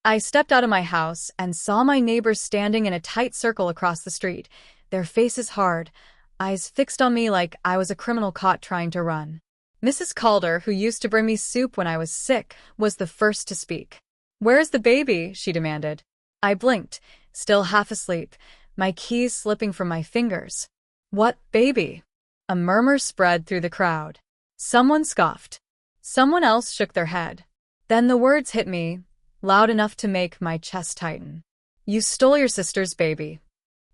I stepped out of my house and saw my neighbors standing in a tight circle across the street, their faces hard, eyes fixed on me like I was a criminal caught trying to run. Mrs. Calder, who used to bring me soup when I was sick, was the first to speak. "Where's the baby?" she demanded. I blinked, still half asleep, my keys slipping from my fingers. "What baby?" A murmur spread through the crowd. Someone scoffed. Someone else shook their head. Then the words hit me, loud enough to make my chest tighten. "You stole your sister's baby."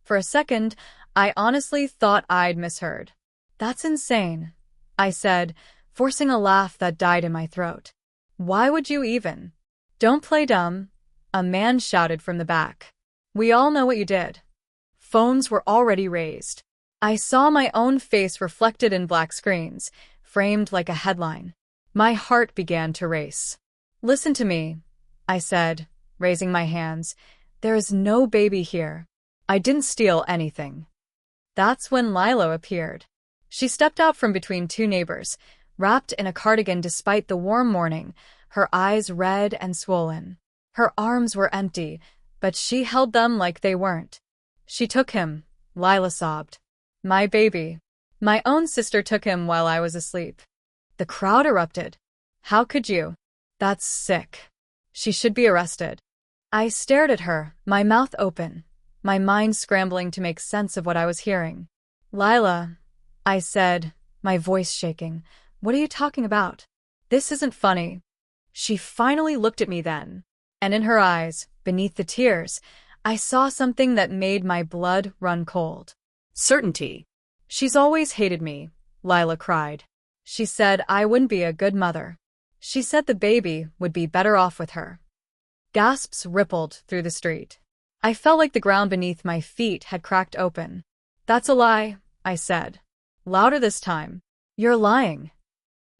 For a second, I honestly thought I'd misheard. "That's insane," I said, forcing a laugh that died in my throat. "Why would you even?" "Don't play dumb," a man shouted from the back. "We all know what you did." Phones were already raised. I saw my own face reflected in black screens, framed like a headline. My heart began to race. "Listen to me," I said, raising my hands. "There is no baby here. I didn't steal anything." That's when Lila appeared. She stepped out from between two neighbors, wrapped in a cardigan despite the warm morning, her eyes red and swollen. Her arms were empty, but she held them like they weren't. "She took him," Lila sobbed. "My baby. My own sister took him while I was asleep." The crowd erupted. "How could you? That's sick. She should be arrested." I stared at her, my mouth open, my mind scrambling to make sense of what I was hearing. "Lila," I said, my voice shaking, "what are you talking about? This isn't funny." She finally looked at me then, and in her eyes, beneath the tears, I saw something that made my blood run cold. Certainty. "She's always hated me," Lila cried. "She said I wouldn't be a good mother. She said the baby would be better off with her." Gasps rippled through the street. I felt like the ground beneath my feet had cracked open. "That's a lie," I said. Louder this time. "You're lying."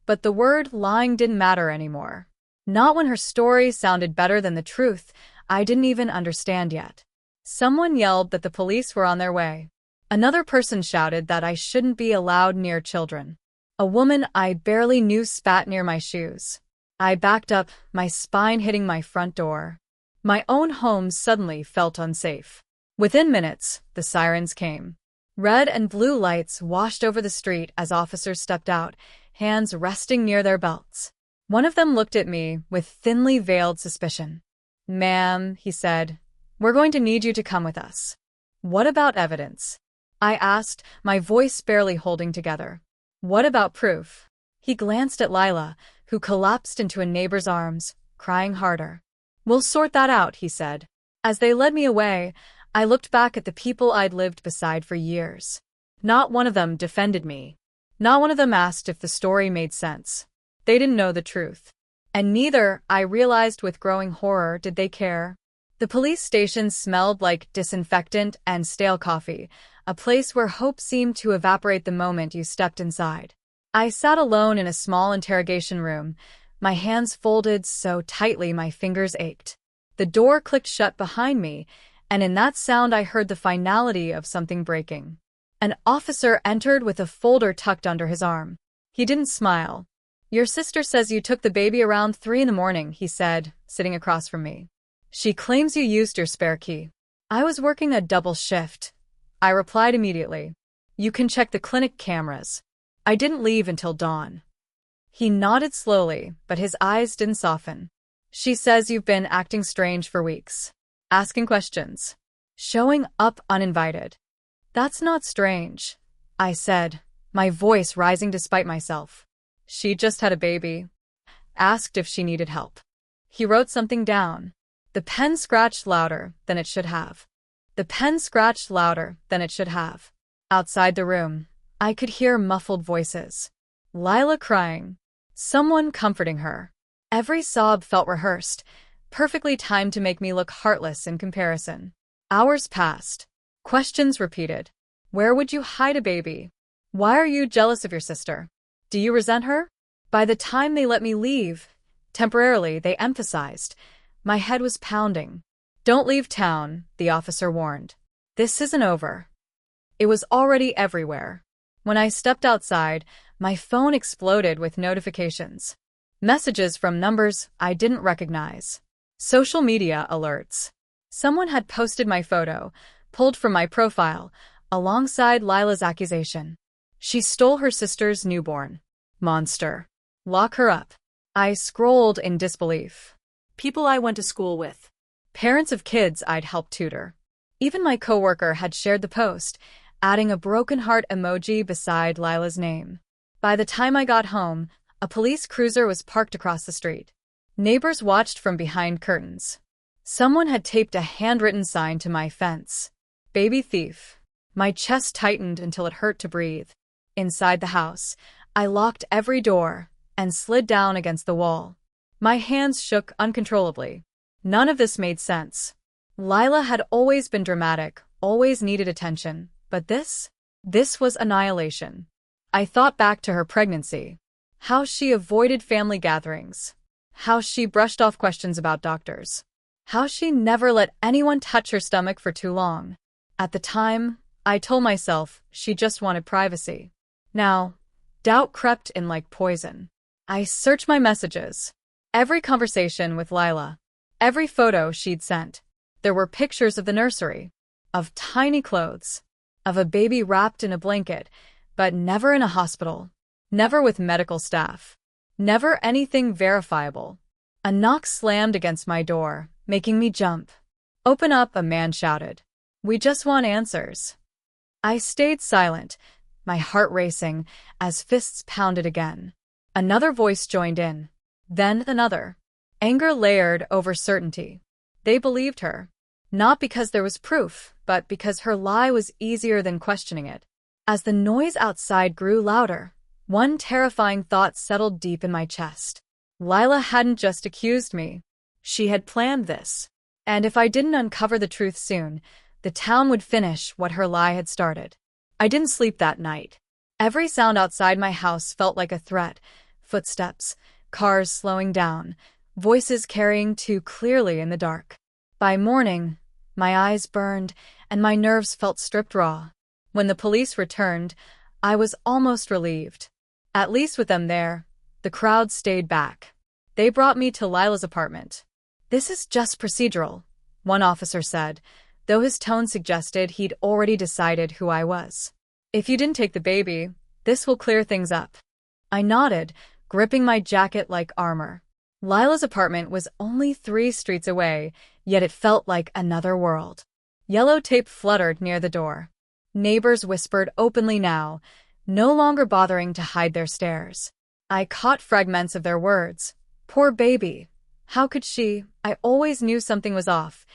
But the word lying didn't matter anymore. Not when her story sounded better than the truth I didn't even understand yet. Someone yelled that the police were on their way. Another person shouted that I shouldn't be allowed near children. A woman I barely knew spat near my shoes. I backed up, my spine hitting my front door. My own home suddenly felt unsafe. Within minutes, the sirens came. Red and blue lights washed over the street as officers stepped out, hands resting near their belts. One of them looked at me with thinly veiled suspicion. "Ma'am," he said, "we're going to need you to come with us." "What about evidence?" I asked, my voice barely holding together. "What about proof?" He glanced at Lila, who collapsed into a neighbor's arms, crying harder. "We'll sort that out," he said. As they led me away, I looked back at the people I'd lived beside for years. Not one of them defended me. Not one of them asked if the story made sense. They didn't know the truth. And neither, I realized with growing horror, did they care. The police station smelled like disinfectant and stale coffee, a place where hope seemed to evaporate the moment you stepped inside. I sat alone in a small interrogation room, my hands folded so tightly my fingers ached. The door clicked shut behind me, and in that sound I heard the finality of something breaking. An officer entered with a folder tucked under his arm. He didn't smile. "Your sister says you took the baby around 3 a.m, he said, sitting across from me. "She claims you used your spare key." "I was working a double shift," I replied immediately. "You can check the clinic cameras. I didn't leave until dawn." He nodded slowly, but his eyes didn't soften. "She says you've been acting strange for weeks. Asking questions. Showing up uninvited." "That's not strange," I said, my voice rising despite myself. "She just had a baby. Asked if she needed help." He wrote something down. The pen scratched louder than it should have. The pen scratched louder than it should have. Outside the room, I could hear muffled voices. Lila crying. Someone comforting her. Every sob felt rehearsed, perfectly timed to make me look heartless in comparison. Hours passed. Questions repeated. Where would you hide a baby? Why are you jealous of your sister? Do you resent her? By the time they let me leave, temporarily, they emphasized, my head was pounding. "Don't leave town," the officer warned. "This isn't over." It was already everywhere. When I stepped outside, my phone exploded with notifications. Messages from numbers I didn't recognize. Social media alerts. Someone had posted my photo, pulled from my profile, alongside Lila's accusation. She stole her sister's newborn. Monster. Lock her up. I scrolled in disbelief. People I went to school with. Parents of kids I'd helped tutor. Even my coworker had shared the post, adding a broken heart emoji beside Lila's name. By the time I got home, a police cruiser was parked across the street. Neighbors watched from behind curtains. Someone had taped a handwritten sign to my fence. Baby thief. My chest tightened until it hurt to breathe. Inside the house, I locked every door and slid down against the wall. My hands shook uncontrollably. None of this made sense. Lila had always been dramatic, always needed attention, but this was annihilation. I thought back to her pregnancy. How she avoided family gatherings. How she brushed off questions about doctors. How she never let anyone touch her stomach for too long. At the time, I told myself she just wanted privacy. Now, doubt crept in like poison. I searched my messages. Every conversation with Lila. Every photo she'd sent. There were pictures of the nursery. Of tiny clothes. Of a baby wrapped in a blanket, but never in a hospital. Never with medical staff. Never anything verifiable. A knock slammed against my door, making me jump. "Open up," a man shouted. "We just want answers." I stayed silent, my heart racing, as fists pounded again. Another voice joined in. Then another. Anger layered over certainty. They believed her. Not because there was proof, but because her lie was easier than questioning it. As the noise outside grew louder, one terrifying thought settled deep in my chest. Lila hadn't just accused me. She had planned this. And if I didn't uncover the truth soon, the town would finish what her lie had started. I didn't sleep that night. Every sound outside my house felt like a threat. Footsteps, cars slowing down, voices carrying too clearly in the dark. By morning, my eyes burned and my nerves felt stripped raw. When the police returned, I was almost relieved. At least with them there, the crowd stayed back. They brought me to Lila's apartment. "This is just procedural," one officer said, though his tone suggested he'd already decided who I was. "If you didn't take the baby, this will clear things up." I nodded, gripping my jacket like armor. Lila's apartment was only 3 streets away, yet it felt like another world. Yellow tape fluttered near the door. Neighbors whispered openly now, no longer bothering to hide their stares. I caught fragments of their words. "Poor baby. How could she?" I always knew something was off,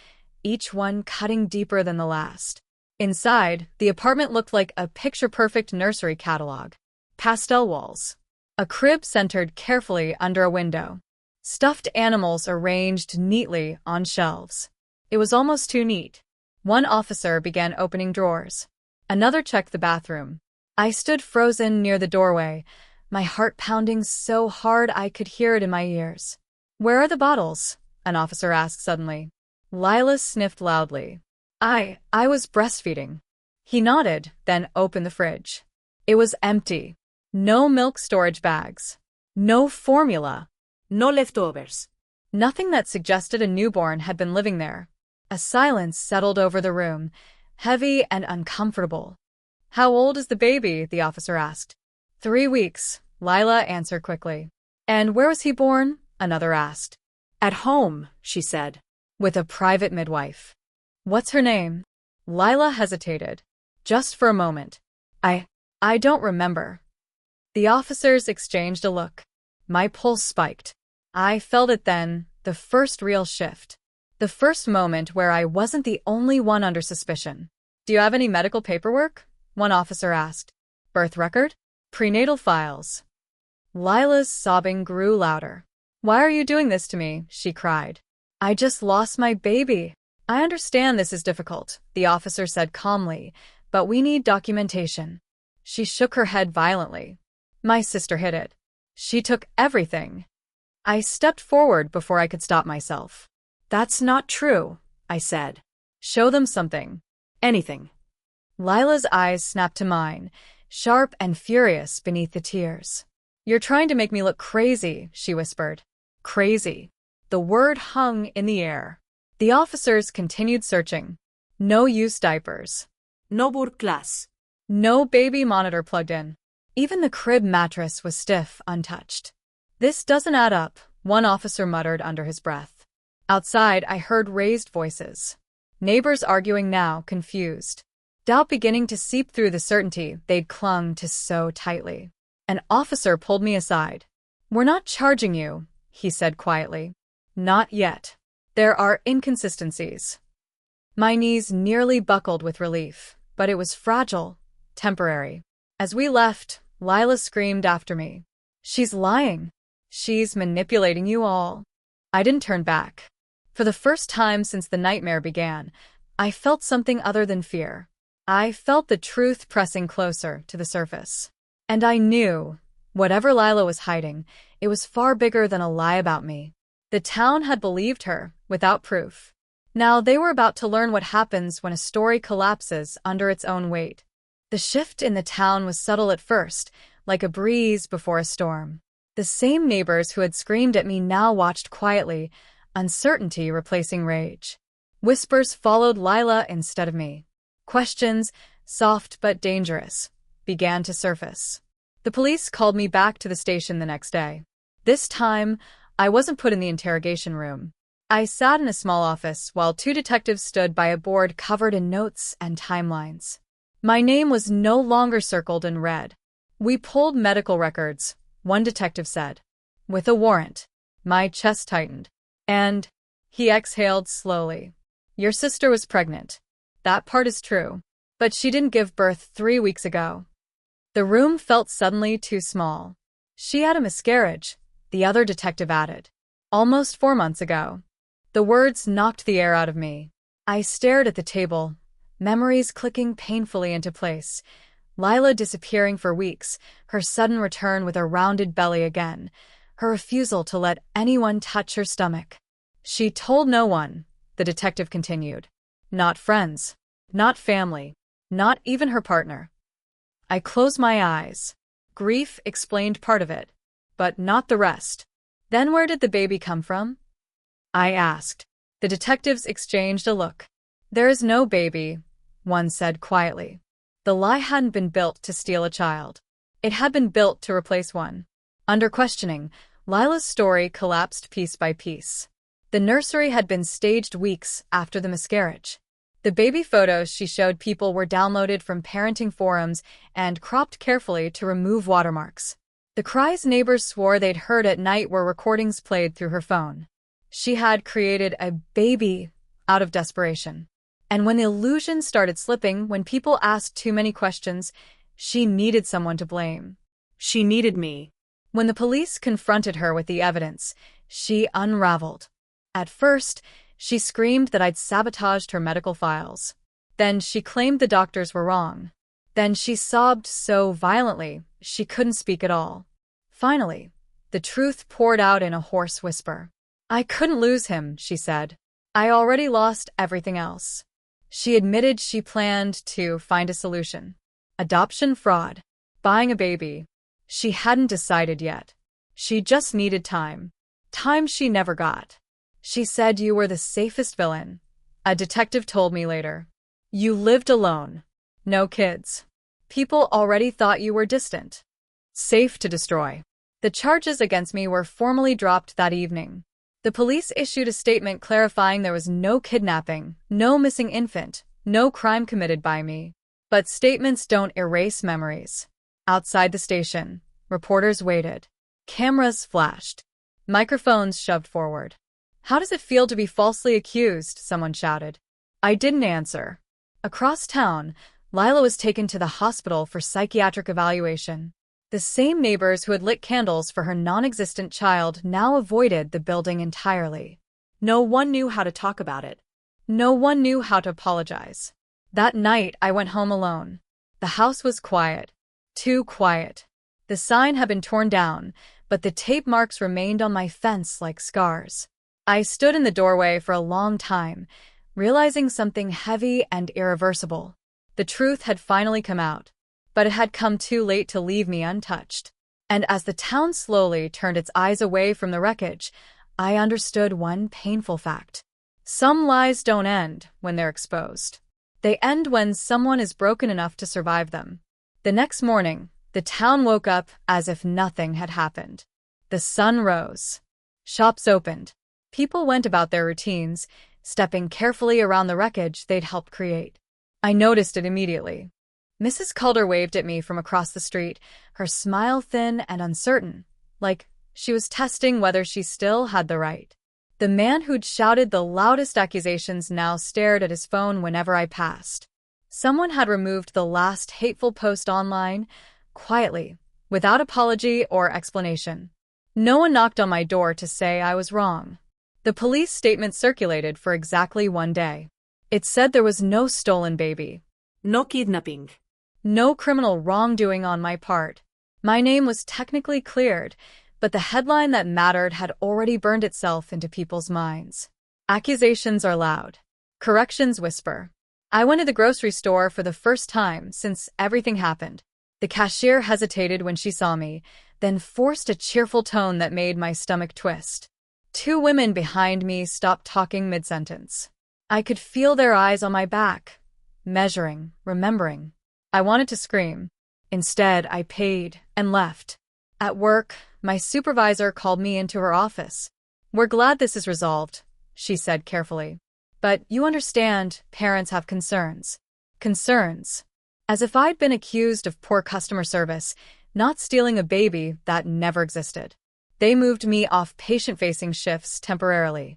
each one cutting deeper than the last. Inside, the apartment looked like a picture-perfect nursery catalog. Pastel walls. A crib centered carefully under a window. Stuffed animals arranged neatly on shelves. It was almost too neat. One officer began opening drawers. Another checked the bathroom. I stood frozen near the doorway, my heart pounding so hard I could hear it in my ears. "Where are the bottles?" an officer asked suddenly. Lila sniffed loudly. I was breastfeeding." He nodded, then opened the fridge. It was empty. No milk storage bags. No formula. No leftovers. Nothing that suggested a newborn had been living there. A silence settled over the room, heavy and uncomfortable. "How old is the baby?" the officer asked. 3 weeks, Lila answered quickly. "And where was he born?" another asked. "At home," she said. "With a private midwife." "What's her name?" Lila hesitated. Just for a moment. I don't remember." The officers exchanged a look. My pulse spiked. I felt it then, the first real shift. The first moment where I wasn't the only one under suspicion. "Do you have any medical paperwork?" one officer asked. "Birth record? Prenatal files?" Lila's sobbing grew louder. "Why are you doing this to me?" she cried. "I just lost my baby." "I understand this is difficult," the officer said calmly, "but we need documentation." She shook her head violently. "My sister hid it. She took everything." I stepped forward before I could stop myself. "That's not true," I said. "Show them something. Anything." Lila's eyes snapped to mine, sharp and furious beneath the tears. "You're trying to make me look crazy," she whispered. "Crazy. The word hung in the air. The officers continued searching. No use diapers. No burklas. No baby monitor plugged in. Even the crib mattress was stiff, untouched. This doesn't add up, one officer muttered under his breath. Outside, I heard raised voices. Neighbors arguing now, confused. Doubt beginning to seep through the certainty they'd clung to so tightly. An officer pulled me aside. "We're not charging you," he said quietly. "Not yet. There are inconsistencies." My knees nearly buckled with relief, but it was fragile, temporary. As we left, Lila screamed after me. "She's lying. She's manipulating you all." I didn't turn back. For the first time since the nightmare began, I felt something other than fear. I felt the truth pressing closer to the surface. And I knew, whatever Lila was hiding, it was far bigger than a lie about me. The town had believed her, without proof. Now they were about to learn what happens when a story collapses under its own weight. The shift in the town was subtle at first, like a breeze before a storm. The same neighbors who had screamed at me now watched quietly, uncertainty replacing rage. Whispers followed Lila instead of me. Questions, soft but dangerous, began to surface. The police called me back to the station the next day. This time, I wasn't put in the interrogation room. I sat in a small office while two detectives stood by a board covered in notes and timelines. My name was no longer circled in red. "We pulled medical records," one detective said. "With a warrant." My chest tightened. "And," he exhaled slowly, "your sister was pregnant. That part is true. But she didn't give birth 3 weeks ago." The room felt suddenly too small. "She had a miscarriage," the other detective added. "Almost 4 months ago." The words knocked the air out of me. I stared at the table, memories clicking painfully into place. Lila disappearing for weeks, her sudden return with a rounded belly again, her refusal to let anyone touch her stomach. "She told no one," the detective continued. "Not friends. Not family. Not even her partner." I closed my eyes. Grief explained part of it, but not the rest. "Then where did the baby come from?" I asked. The detectives exchanged a look. "There is no baby," one said quietly. The lie hadn't been built to steal a child. It had been built to replace one. Under questioning, Lila's story collapsed piece by piece. The nursery had been staged weeks after the miscarriage. The baby photos she showed people were downloaded from parenting forums and cropped carefully to remove watermarks. The cries neighbors swore they'd heard at night were recordings played through her phone. She had created a baby out of desperation. And when the illusion started slipping, when people asked too many questions, she needed someone to blame. She needed me. When the police confronted her with the evidence, she unraveled. At first, she screamed that I'd sabotaged her medical files. Then she claimed the doctors were wrong. Then she sobbed so violently, she couldn't speak at all. Finally, the truth poured out in a hoarse whisper. "I couldn't lose him," she said. "I already lost everything else." She admitted she planned to find a solution. Adoption fraud. Buying a baby. She hadn't decided yet. She just needed time. Time she never got. "She said you were the safest villain," a detective told me later. "You lived alone. No kids. People already thought you were distant. Safe to destroy." The charges against me were formally dropped that evening. The police issued a statement clarifying there was no kidnapping, no missing infant, no crime committed by me. But statements don't erase memories. Outside the station, reporters waited. Cameras flashed. Microphones shoved forward. "How does it feel to be falsely accused?" someone shouted. I didn't answer. Across town, Lila was taken to the hospital for psychiatric evaluation. The same neighbors who had lit candles for her non-existent child now avoided the building entirely. No one knew how to talk about it. No one knew how to apologize. That night, I went home alone. The house was quiet. Too quiet. The sign had been torn down, but the tape marks remained on my fence like scars. I stood in the doorway for a long time, realizing something heavy and irreversible. The truth had finally come out, but it had come too late to leave me untouched. And as the town slowly turned its eyes away from the wreckage, I understood one painful fact. Some lies don't end when they're exposed. They end when someone is broken enough to survive them. The next morning, the town woke up as if nothing had happened. The sun rose. Shops opened. People went about their routines, stepping carefully around the wreckage they'd helped create. I noticed it immediately. Mrs. Calder waved at me from across the street, her smile thin and uncertain, like she was testing whether she still had the right. The man who'd shouted the loudest accusations now stared at his phone whenever I passed. Someone had removed the last hateful post online, quietly, without apology or explanation. No one knocked on my door to say I was wrong. The police statement circulated for exactly one day. It said there was no stolen baby. No kidnapping. No criminal wrongdoing on my part. My name was technically cleared, but the headline that mattered had already burned itself into people's minds. Accusations are loud. Corrections whisper. I went to the grocery store for the first time since everything happened. The cashier hesitated when she saw me, then forced a cheerful tone that made my stomach twist. Two women behind me stopped talking mid-sentence. I could feel their eyes on my back, measuring, remembering. I wanted to scream. Instead, I paid and left. At work, my supervisor called me into her office. "We're glad this is resolved," she said carefully. "But you understand, parents have concerns." Concerns. As if I'd been accused of poor customer service, not stealing a baby that never existed. They moved me off patient-facing shifts temporarily.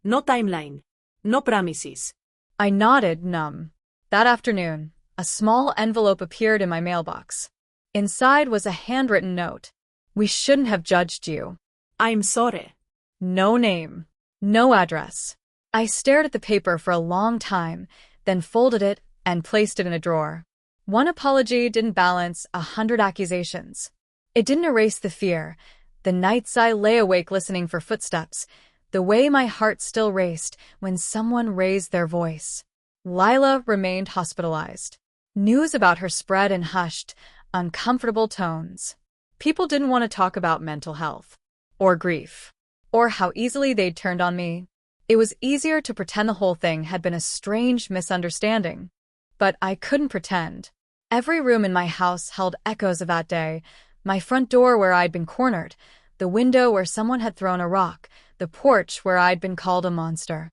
No timeline. No promises. I nodded, numb. That afternoon, a small envelope appeared in my mailbox. Inside was a handwritten note. "We shouldn't have judged you." I'm sorry. No name. No address. I stared at the paper for a long time, then folded it and placed it in a drawer. One apology didn't balance 100 accusations. It didn't erase the fear, the nights I lay awake listening for footsteps, the way my heart still raced when someone raised their voice. Lila remained hospitalized. News about her spread in hushed, uncomfortable tones. People didn't want to talk about mental health, or grief, or how easily they'd turned on me. It was easier to pretend the whole thing had been a strange misunderstanding. But I couldn't pretend. Every room in my house held echoes of that day. My front door where I'd been cornered, the window where someone had thrown a rock, the porch where I'd been called a monster.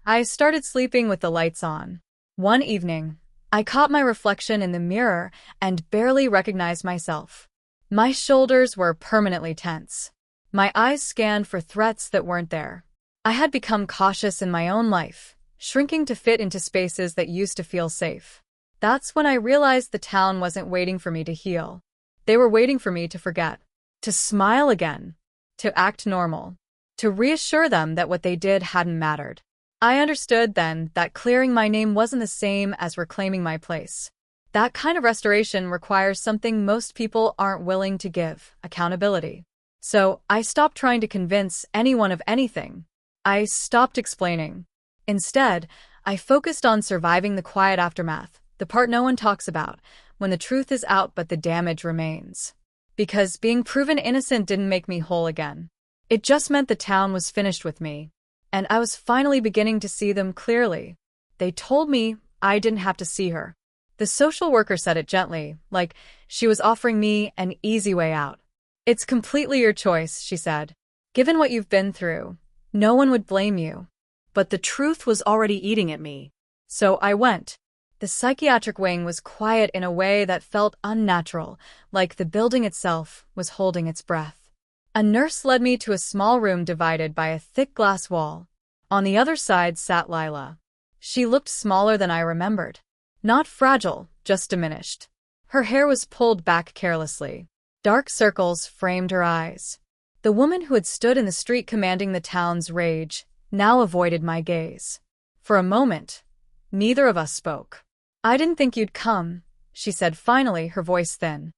I started sleeping with the lights on. One evening, I caught my reflection in the mirror and barely recognized myself. My shoulders were permanently tense. My eyes scanned for threats that weren't there. I had become cautious in my own life, shrinking to fit into spaces that used to feel safe. That's when I realized the town wasn't waiting for me to heal. They were waiting for me to forget, to smile again, to act normal, to reassure them that what they did hadn't mattered. I understood then that clearing my name wasn't the same as reclaiming my place. That kind of restoration requires something most people aren't willing to give: accountability. So I stopped trying to convince anyone of anything. I stopped explaining. Instead, I focused on surviving the quiet aftermath, the part no one talks about, when the truth is out but the damage remains. Because being proven innocent didn't make me whole again. It just meant the town was finished with me, and I was finally beginning to see them clearly. They told me I didn't have to see her. The social worker said it gently, like she was offering me an easy way out. "It's completely your choice," she said. "Given what you've been through, no one would blame you." But the truth was already eating at me. So I went. The psychiatric wing was quiet in a way that felt unnatural, like the building itself was holding its breath. A nurse led me to a small room divided by a thick glass wall. On the other side sat Lila. She looked smaller than I remembered. Not fragile, just diminished. Her hair was pulled back carelessly. Dark circles framed her eyes. The woman who had stood in the street commanding the town's rage now avoided my gaze. For a moment, neither of us spoke. "I didn't think you'd come," she said finally, her voice thin.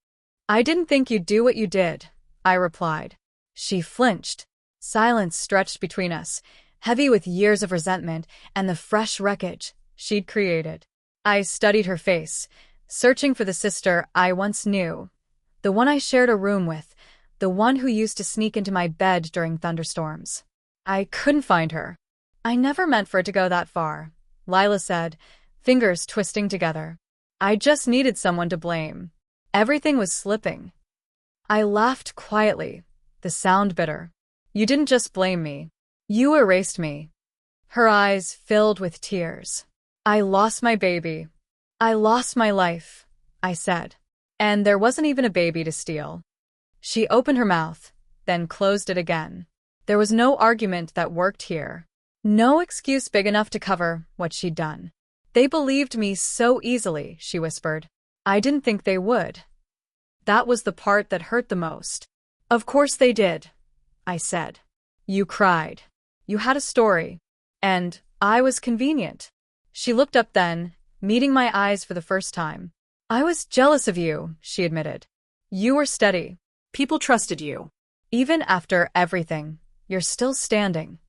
"I didn't think you'd do what you did," I replied. She flinched. Silence stretched between us, heavy with years of resentment and the fresh wreckage she'd created. I studied her face, searching for the sister I once knew, the one I shared a room with, the one who used to sneak into my bed during thunderstorms. I couldn't find her. I never meant for it to go that far, Lila said, fingers twisting together. I just needed someone to blame. Everything was slipping. I laughed quietly, the sound bitter. You didn't just blame me. You erased me. Her eyes filled with tears. I lost my baby. I lost my life, I said. And there wasn't even a baby to steal. She opened her mouth, then closed it again. There was no argument that worked here. No excuse big enough to cover what she'd done. They believed me so easily, she whispered. I didn't think they would. That was the part that hurt the most. Of course they did, I said. You cried. You had a story. And I was convenient. She looked up then, meeting my eyes for the first time. I was jealous of you, she admitted. You were steady. People trusted you. Even after everything, you're still standing.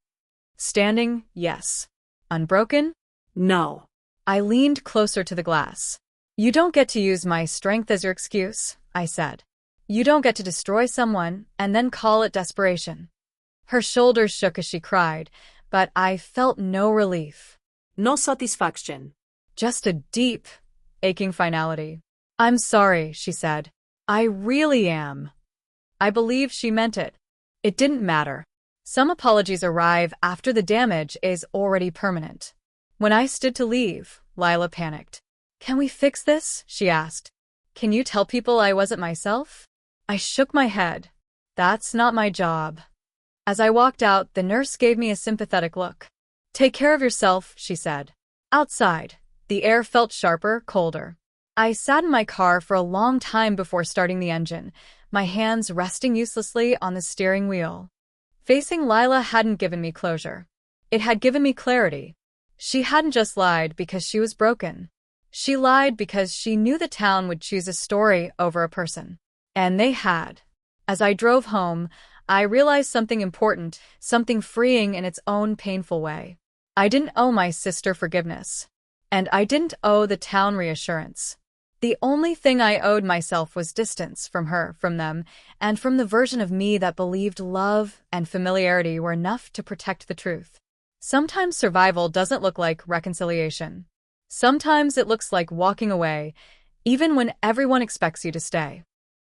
Standing, yes. Unbroken? No. I leaned closer to the glass. You don't get to use my strength as your excuse, I said. You don't get to destroy someone and then call it desperation. Her shoulders shook as she cried, but I felt no relief. No satisfaction. Just a deep, aching finality. I'm sorry, she said. I really am. I believe she meant it. It didn't matter. Some apologies arrive after the damage is already permanent. When I stood to leave, Lila panicked. Can we fix this? She asked. Can you tell people I wasn't myself? I shook my head. That's not my job. As I walked out, the nurse gave me a sympathetic look. Take care of yourself, she said. Outside, the air felt sharper, colder. I sat in my car for a long time before starting the engine, my hands resting uselessly on the steering wheel. Facing Lila hadn't given me closure. It had given me clarity. She hadn't just lied because she was broken. She lied because she knew the town would choose a story over a person. And they had. As I drove home, I realized something important, something freeing in its own painful way. I didn't owe my sister forgiveness. And I didn't owe the town reassurance. The only thing I owed myself was distance from her, from them, and from the version of me that believed love and familiarity were enough to protect the truth. Sometimes survival doesn't look like reconciliation. Sometimes it looks like walking away, even when everyone expects you to stay.